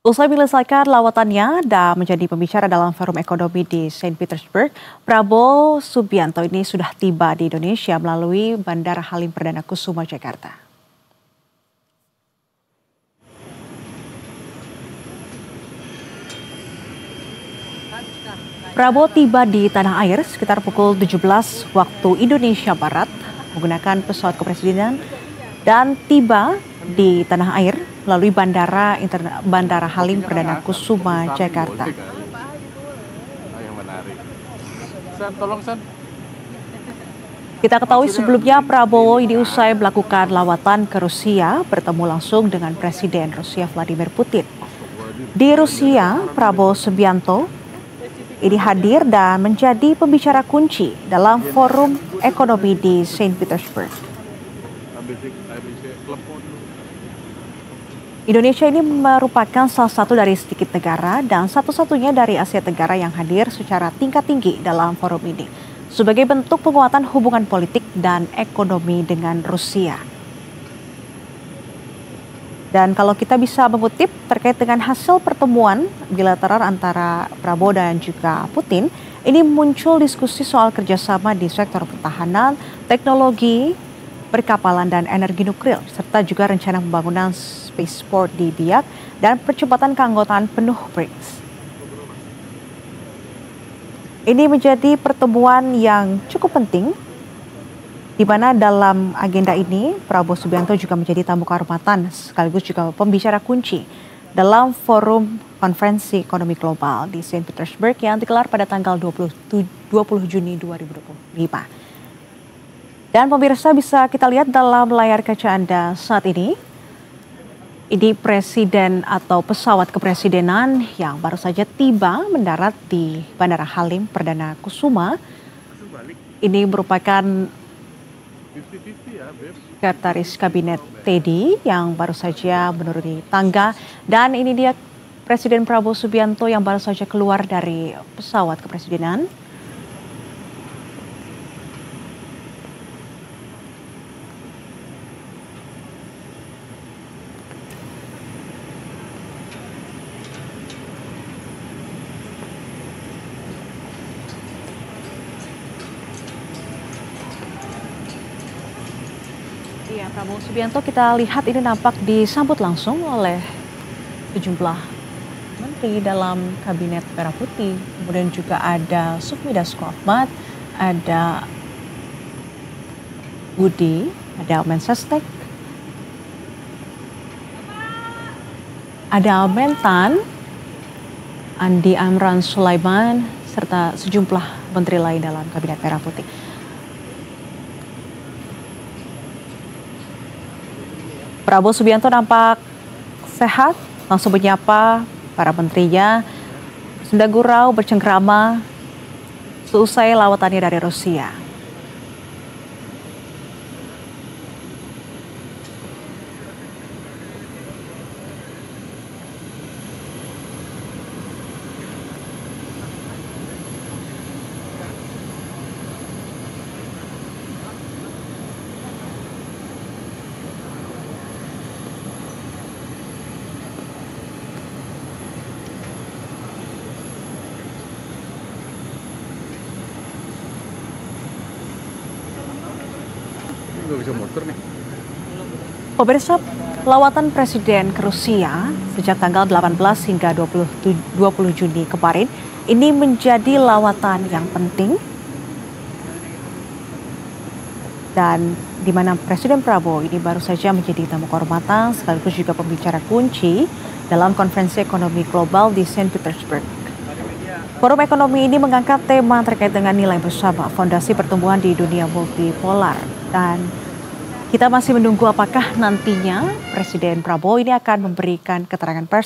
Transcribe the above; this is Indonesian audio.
Usai menyelesaikan lawatannya dan menjadi pembicara dalam forum ekonomi di Saint Petersburg, Prabowo Subianto ini sudah tiba di Indonesia melalui Bandara Halim Perdana Kusuma, Jakarta. Prabowo tiba di tanah air sekitar pukul 17 waktu Indonesia Barat menggunakan pesawat kepresidenan dan tiba di tanah air melalui Bandara Halim Perdana Kusuma, Jakarta. Kita ketahui sebelumnya Prabowo ini usai melakukan lawatan ke Rusia bertemu langsung dengan Presiden Rusia Vladimir Putin. Di Rusia, Prabowo Subianto ini hadir dan menjadi pembicara kunci dalam forum ekonomi di Saint Petersburg. Indonesia ini merupakan salah satu dari sedikit negara dan satu-satunya dari Asia Tenggara yang hadir secara tingkat tinggi dalam forum ini sebagai bentuk penguatan hubungan politik dan ekonomi dengan Rusia. Dan kalau kita bisa mengutip terkait dengan hasil pertemuan bilateral antara Prabowo dan juga Putin, ini muncul diskusi soal kerjasama di sektor pertahanan, teknologi, perkapalan dan energi nuklir, serta juga rencana pembangunan spaceport di Biak dan percepatan keanggotaan penuh BRICS. Ini menjadi pertemuan yang cukup penting, di mana dalam agenda ini Prabowo Subianto juga menjadi tamu kehormatan sekaligus juga pembicara kunci dalam forum konferensi ekonomi global di Saint Petersburg yang digelar pada tanggal 20 Juni 2025. Dan pemirsa bisa kita lihat dalam layar kaca Anda saat ini. Ini presiden atau pesawat kepresidenan yang baru saja tiba mendarat di Bandara Halim Perdana Kusuma. Ini merupakan Sekretaris Kabinet Teddy yang baru saja menuruni tangga. Dan ini dia Presiden Prabowo Subianto yang baru saja keluar dari pesawat kepresidenan. Ya, Prabowo Subianto kita lihat ini nampak disambut langsung oleh sejumlah menteri dalam kabinet Merah Putih. Kemudian juga ada Sufmi Dasko Ahmad, ada Budi, ada Mensesnek, ada Mentan, Andi Amran Sulaiman, serta sejumlah menteri lain dalam kabinet Merah Putih. Prabowo Subianto nampak sehat, langsung menyapa para menterinya, senda gurau bercengkrama seusai lawatannya dari Rusia. Nggak bisa motor nih. Pemirsa, lawatan Presiden ke Rusia sejak tanggal 18 hingga 20 Juni kemarin ini menjadi lawatan yang penting dan di mana Presiden Prabowo ini baru saja menjadi tamu kehormatan sekaligus juga pembicara kunci dalam konferensi ekonomi global di Saint Petersburg. Forum ekonomi ini mengangkat tema terkait dengan nilai bersama fondasi pertumbuhan di dunia multipolar. Dan kita masih menunggu apakah nantinya Presiden Prabowo ini akan memberikan keterangan pers